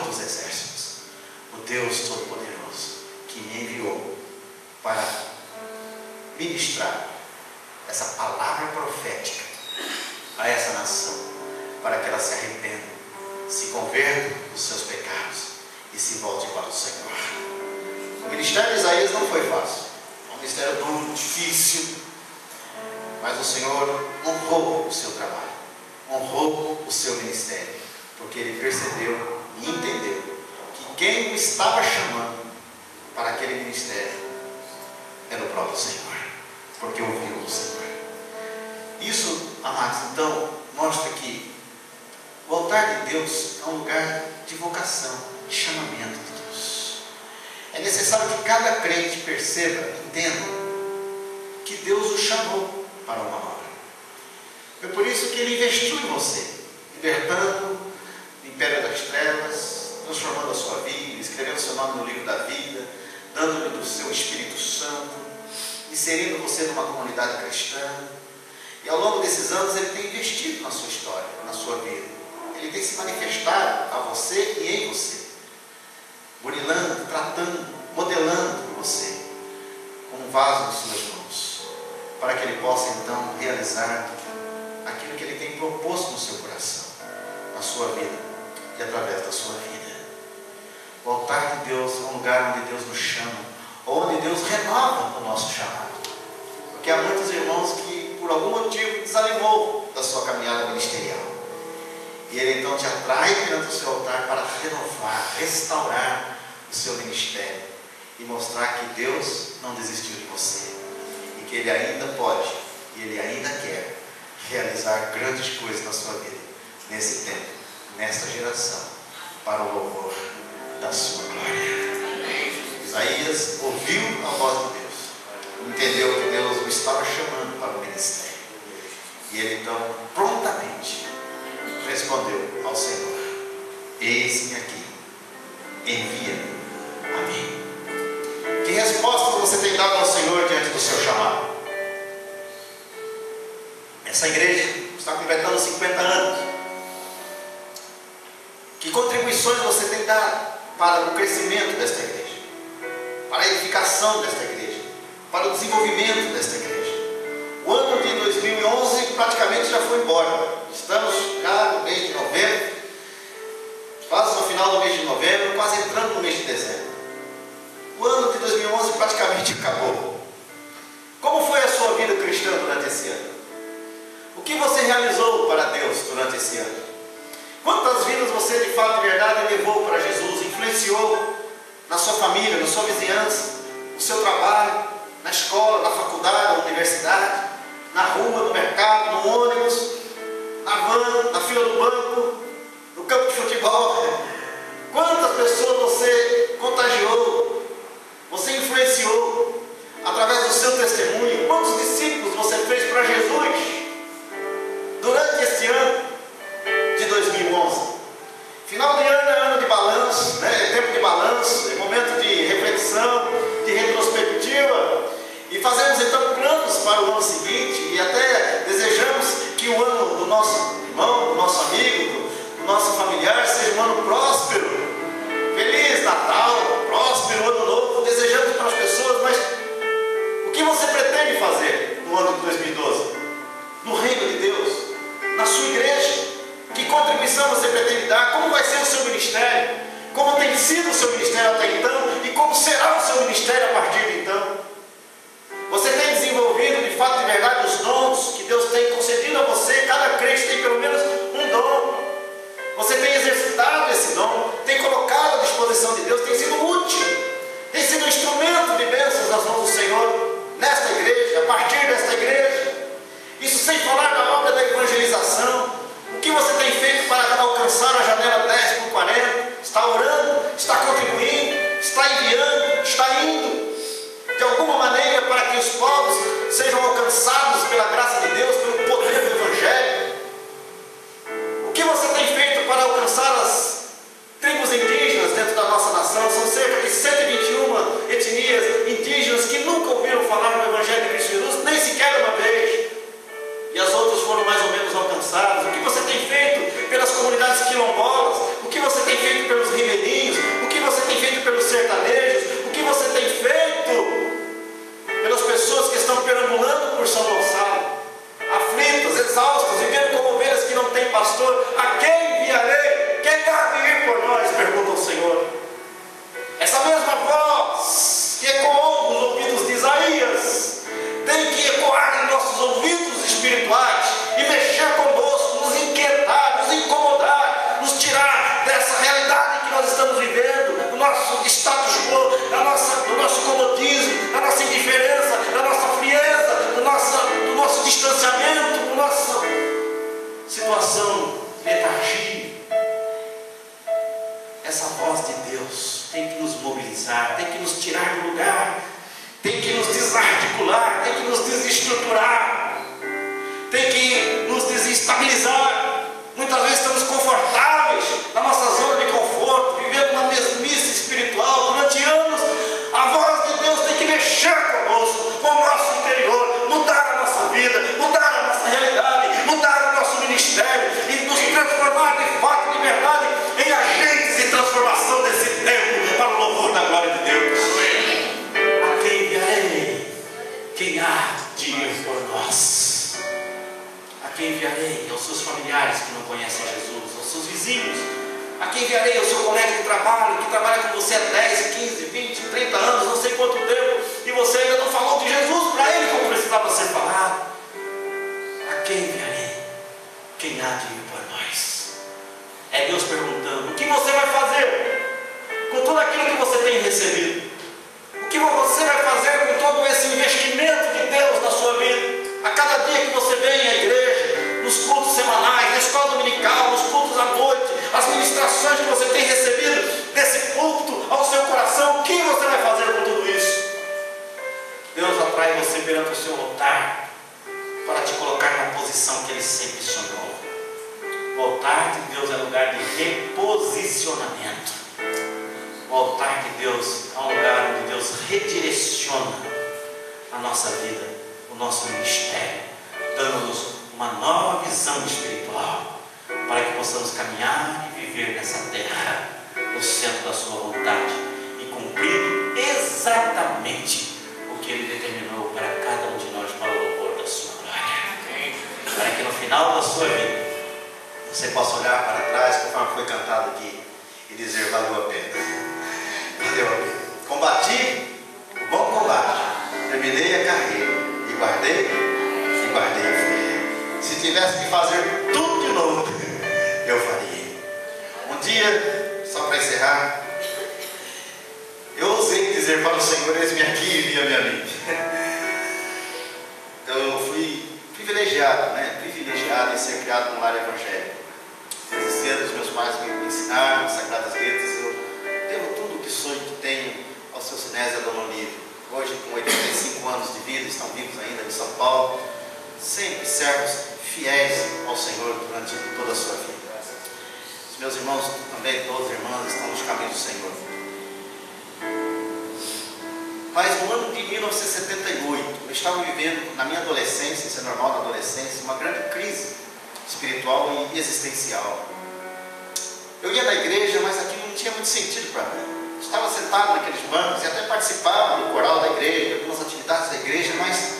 dos exércitos, o Deus Todo-Poderoso, que me enviou para ministrar essa palavra profética a essa nação, para que ela se arrependa, se converta dos seus pecados e se volte para o Senhor. O ministério de Isaías não foi fácil, é um ministério duro, difícil, mas o Senhor honrou o seu trabalho, honrou o seu ministério, porque ele percebeu e entendeu que quem o estava chamando para aquele ministério era o próprio Senhor, porque ouviu o Senhor. Isso, amados, então mostra que o altar de Deus é um lugar de vocação, de chamamento de Deus. É necessário que cada crente perceba, entenda que Deus o chamou para uma obra. isso que Ele investiu em você, libertando o império das trevas, transformando a sua vida, escrevendo seu nome no livro da vida, dando-lhe do seu Espírito Santo, inserindo você numa comunidade cristã. E ao longo desses anos Ele tem investido na sua história, na sua vida. Ele tem se manifestado a você e em você, burilando, tratando, modelando você como um vaso em suas mãos, para que Ele possa então realizar aquilo que Ele tem proposto no seu coração, na sua vida e através da sua vida. O altar de Deus é um lugar onde Deus nos chama, onde Deus renova o nosso chamado. Porque há muitos irmãos que por algum motivo desanimou da sua caminhada ministerial. E Ele então te atrai perante o seu altar para renovar, restaurar o seu ministério e mostrar que Deus não desistiu de você e que Ele ainda pode e Ele ainda quer realizar grandes coisas na sua vida, nesse tempo, nesta geração, para o louvor da sua glória. Isaías ouviu a voz de Deus, entendeu que Deus o estava chamando para o ministério, e ele então prontamente respondeu ao Senhor: eis-me aqui, envia-me a mim. Que resposta você tem dado ao Senhor diante do seu chamado? Essa igreja está completando 50 anos. Que contribuições você tem dado para o crescimento desta igreja, para a edificação desta igreja, para o desenvolvimento desta igreja? O ano de 2011 praticamente já foi embora. Estamos já no mês de novembro, quase no final do mês de novembro, quase entrando no mês de dezembro. O ano de 2011 praticamente acabou. Como foi a sua vida cristã durante esse ano? O que você realizou para Deus durante esse ano? Quantas vidas você de fato e verdade levou para Jesus, influenciou na sua família, na sua vizinhança, no seu trabalho, na escola, na faculdade, na universidade, na rua, no mercado, no ônibus, na van, na fila do banco, no campo de futebol? Quantas pessoas você contagiou, você influenciou através do seu testemunho? Quantos discípulos você fez para Jesus durante esse ano de 2011? Final de ano é ano de balanço, né? É tempo de balanço, é momento de reflexão, de retrospectiva, e fazemos então planos para o ano seguinte, e até desejamos que o ano do nosso irmão, do nosso amigo, do nosso familiar seja um ano próspero. Feliz Natal, próspero ano novo, desejamos para as pessoas. Mas o que você pretende fazer no ano de 2012? No reino de Deus, na sua igreja? Que contribuição você pretende dar? Como vai ser o seu ministério? Como tem sido o seu ministério até então? E como será o seu ministério a partir de então? Você tem desenvolvido de fato e verdade os dons que Deus tem concedido a você? Cada crente tem pelo menos um dom. Você tem exercitado esse dom, tem colocado à disposição de Deus, tem sido útil, tem sido um instrumento de bênçãos nas mãos do Senhor, nesta igreja, a partir desta igreja. Isso sem falar da obra da evangelização. O que você tem feito para alcançar a janela 10x40? Está orando? Está contribuindo? Está enviando? Está indo de alguma maneira para que os povos sejam alcançados pela graça de Deus, pelo poder do Evangelho? O que você tem feito para alcançar as tribos indígenas dentro da nossa nação? São cerca de 121 etnias indígenas que nunca ouviram falar no Evangelho de Cristo Jesus, nem sequer uma vez. E as outras foram mais ou menos alcançadas. O que você tem feito pelas comunidades quilombolas? O que você tem feito pelos ribeirinhos? O que você tem feito pelos sertanejos? O que você tem feito pelas pessoas que estão perambulando por São Gonçalo, aflitas, exaustas, vivendo como ovelhas que não têm pastor? A quem enviarei? Quem há de ir por nós? Pergunta o Senhor. Essa mesma voz que ecoou nos ouvidos de Isaías tem que ecoar em nossos ouvidos espirituais e mexer conosco, nos inquietar, nos incomodar, nos tirar dessa realidade que nós estamos vivendo, do nosso status quo, do nosso comodismo, da nossa indiferença, da nossa frieza, do nosso distanciamento, da nossa situação de letargia. Essa voz de Deus tem que nos mobilizar, tem que nos tirar do lugar, tem que nos desarticular, tem que nos desestruturar, tem que nos desestruturar se estabilizar. Muitas vezes estamos confortáveis na nossa zona de conforto, vivendo uma mesmice espiritual durante anos. A voz de Deus tem que mexer conosco, com o nosso interior, mudar a nossa vida, mudar a nossa realidade, mudar o nosso ministério e nos transformar de fato, de verdade, em agentes de transformação desse tempo para o louvor da glória de Deus. A quem enviarei? Quem há de ir por nós? A quem enviarei? Aos seus familiares que não conhecem Jesus, aos seus vizinhos. A quem enviarei? Ao seu colega de trabalho, que trabalha com você há 10, 15, 20, 30 anos, não sei quanto tempo, e você ainda não falou de Jesus para ele como precisava ser falado. A quem enviarei? Quem há de ir por nós? É Deus perguntando: o que você vai fazer com tudo aquilo que você tem recebido? O que você vai fazer com todo esse investimento de Deus na sua vida? A cada dia que você vem à igreja, nos cultos semanais, na escola dominical, nos cultos à noite, as ministrações que você tem recebido desse culto ao seu coração, o que você vai fazer com tudo isso? Deus atrai você perante o seu altar para te colocar na posição que Ele sempre sonhou. O altar de Deus é lugar de reposicionamento. O altar de Deus é um lugar onde Deus redireciona a nossa vida, o nosso ministério, dando-nos uma nova visão espiritual, para que possamos caminhar e viver nessa terra, no centro da sua vontade, e cumprir exatamente o que Ele determinou para cada um de nós, para o louvor da sua glória. Para que no final da sua vida, você possa olhar para trás, conforme foi cantado aqui, e dizer: valeu a pena. Valeu a pena. Combati o bom combate, terminei a carreira, e guardei a fé. Se tivesse que fazer tudo de novo, eu faria. Um dia, só para encerrar, eu ousei dizer para o Senhor: eis-me aqui, envia-me a mim. Eu fui privilegiado em ser criado num lar evangélico. Desde cedo os meus pais me ensinaram as Sagradas Letras. Eu devo tudo o que sou e que tenho ao seu Sinésio e a Dona Olívia. Hoje, com 85 anos de vida, estão vivos ainda em São Paulo, sempre servos fiéis ao Senhor durante toda a sua vida. Os meus irmãos também, todas as irmãs, estão nos caminhos do Senhor. Mas no ano de 1978, eu estava vivendo, na minha adolescência, isso é normal na adolescência, uma grande crise espiritual e existencial. Eu ia na igreja, mas aquilo não tinha muito sentido para mim. Eu estava sentado naqueles bancos e até participava do coral da igreja, de algumas atividades da igreja, mas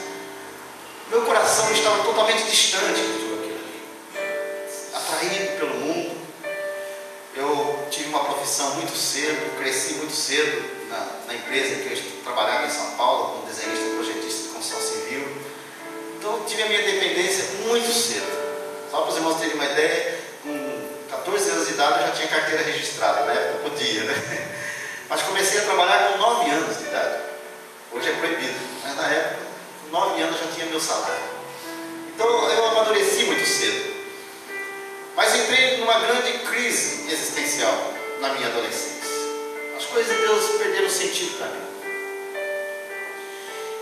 meu coração estava totalmente distante de tudo aquilo ali. Atraído pelo mundo. Eu tive uma profissão muito cedo, cresci muito cedo na empresa que eu trabalhava em São Paulo, como desenhista e projetista de construção civil. Então eu tive a minha dependência muito cedo. Só para os irmãos terem uma ideia, com 14 anos de idade eu já tinha carteira registrada, na época podia, né? Mas comecei a trabalhar com 9 anos de idade. Hoje é proibido, mas na época, com 9 anos eu já tinha meu salário. Então eu amadureci muito cedo. Mas entrei numa grande crise existencial na minha adolescência. As coisas de Deus perderam sentido para mim.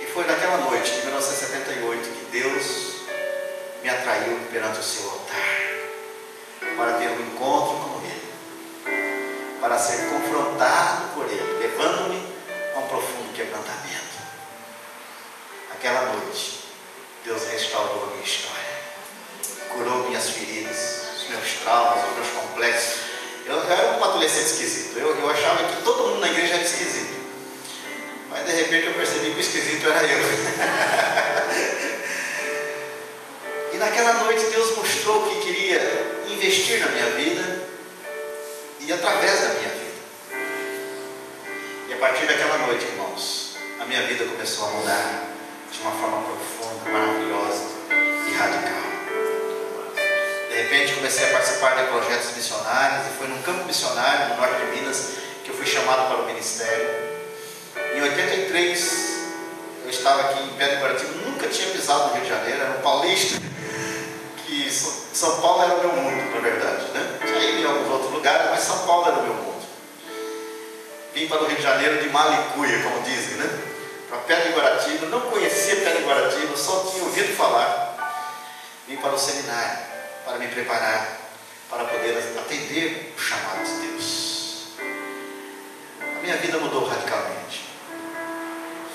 E foi naquela noite de 1978 que Deus me atraiu perante o seu altar, para ter um encontro com Ele, para ser confrontado por Ele, levando-me a um profundo quebrantamento. Aquela noite, Deus restaurou a minha história, curou minhas feridas, os meus traumas, os meus complexos. Eu era um adolescente esquisito. Eu achava que todo mundo na igreja era esquisito. Mas de repente eu percebi que o esquisito era eu. E naquela noite Deus mostrou que queria investir na minha vida e através da minha vida. E a partir daquela noite, irmãos, a minha vida começou a mudar de uma forma profunda, maravilhosa e radical. De repente comecei a participar de projetos missionários e foi num campo missionário no norte de Minas que eu fui chamado para o ministério. Em 83 eu estava aqui em Pedra de Guaratiba, nunca tinha pisado no Rio de Janeiro, era um paulista, que São Paulo era o meu mundo, na verdade, né? Já ia em alguns outros lugares, mas São Paulo era o meu mundo. Vim para o Rio de Janeiro de malicuia, como dizem, né? Para Pedra de Guaratiba, não conhecia Pedra de Guaratiba, só tinha ouvido falar. Vim para o seminário. para me preparar para poder atender o chamado de Deus. A minha vida mudou radicalmente.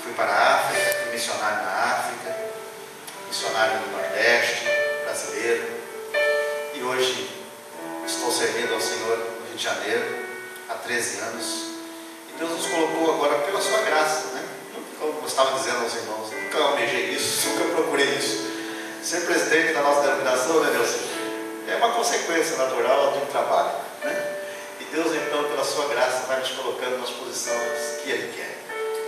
Fui para a África, fui missionário na África, missionário no Nordeste, brasileiro, e hoje estou servindo ao Senhor no Rio de Janeiro há 13 anos. E Deus nos colocou agora pela sua graça, né? Como eu estava dizendo aos irmãos, nunca almejei isso, nunca procurei isso. Ser presidente da nossa denominação, né, Deus? É uma consequência natural de um trabalho, né? E Deus, então, pela sua graça, vai nos colocando nas posições que Ele quer.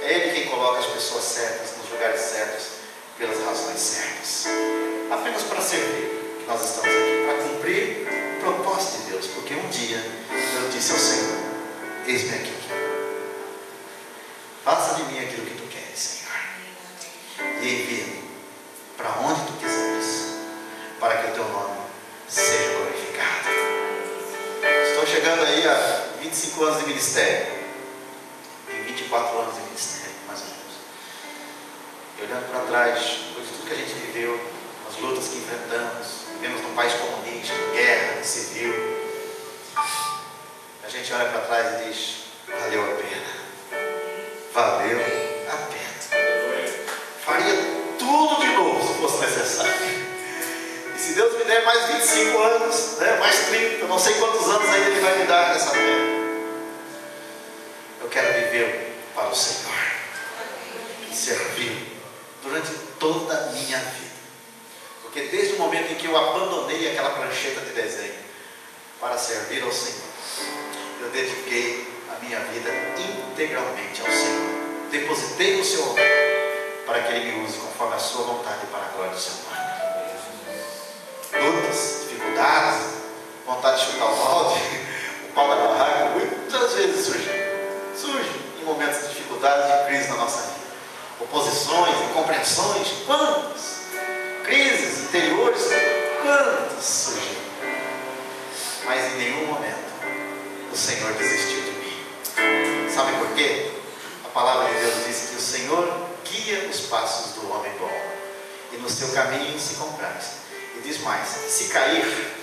É Ele quem coloca as pessoas certas nos lugares certos, pelas razões certas. Apenas para servir que nós estamos aqui, para cumprir o propósito de Deus. Porque um dia eu disse ao Senhor: eis-me aqui. Faça de mim aquilo que tu queres, Senhor. E envia-me para onde tu quiseres, para que o teu nome seja glorificado. Estou chegando aí a 25 anos de ministério. Tem 24 anos de ministério, mais ou menos. E olhando para trás, depois de tudo que a gente viveu, as lutas que enfrentamos, vivemos num país comunista, guerra civil, a gente olha para trás e diz: valeu a pena. Valeu a pena. Faria tudo de novo se fosse necessário. E se Deus me der mais 25 anos, né, mais 30, não sei quantos anos ainda Ele vai me dar nessa terra, eu quero viver para o Senhor e servir durante toda a minha vida. Porque desde o momento em que eu abandonei aquela prancheta de desenho para servir ao Senhor, eu dediquei a minha vida integralmente ao Senhor. Depositei no seu altar para que Ele me use conforme a sua vontade para a glória do seu nome. Lutas, dificuldades, vontade de chutar o balde, o pau da barraca, muitas vezes surge em momentos de dificuldade e de crise na nossa vida. Oposições, incompreensões, quantas? Crises interiores, quantas surgiram? Mas em nenhum momento o Senhor desistiu de mim. Sabe por quê? A palavra de Deus diz que o Senhor guia os passos do homem bom, e no seu caminho se compraz. E diz mais: se cair,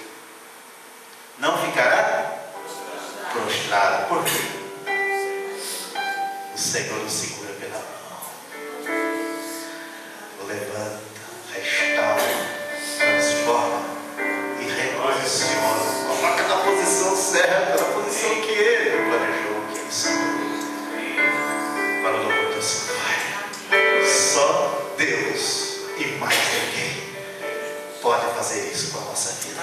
não ficará prostrado. Por quê? O Senhor o segura pela mão, o levanta, restaura, transforma e reposiciona, coloca na posição certa, na posição que Ele planejou, que Ele sonhou, para o louvor da sua glória. Só Deus e mais ninguém pode fazer isso com a nossa vida,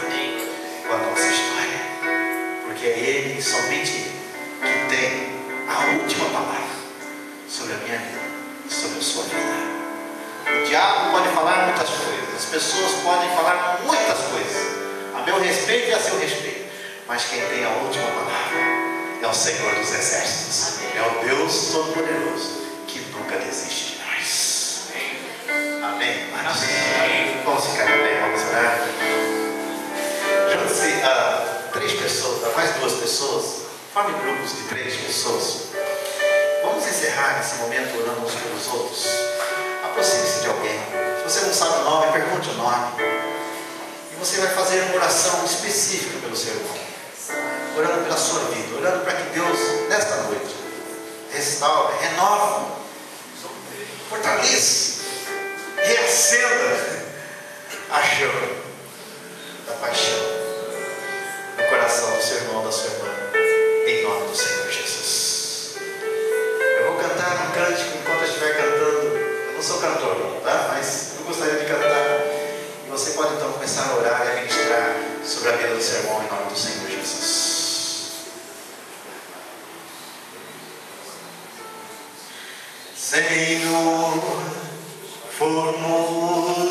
com a nossa história, porque é Ele, somente Ele, que tem a última palavra sobre a minha vida e sobre a sua vida. O diabo pode falar muitas coisas, as pessoas podem falar muitas coisas a meu respeito e a seu respeito, mas quem tem a última palavra é o Senhor dos Exércitos, é o Deus Todo-Poderoso, que nunca desiste de nós. Amém, amados? Vamos ficar de pé, vamos orar. Junte-se a 3 pessoas, a mais 2 pessoas, forme grupos de 3 pessoas. Vamos encerrar esse momento orando uns pelos outros. Aproxime-se de alguém. Se você não sabe o nome, pergunte o nome. E você vai fazer uma oração específica pelo seu irmão, orando pela sua vida, orando para que Deus, nesta noite, restaure, renove, fortaleça, reacenda a chama da paixão no coração do seu irmão, da sua irmã, em nome do Senhor Jesus. Eu vou cantar um cântico enquanto eu estiver cantando. Eu não sou cantor, tá? Mas eu gostaria de cantar. E você pode então começar a orar e a ministrar sobre a vida do seu irmão em nome do Senhor Jesus. Senhor, formos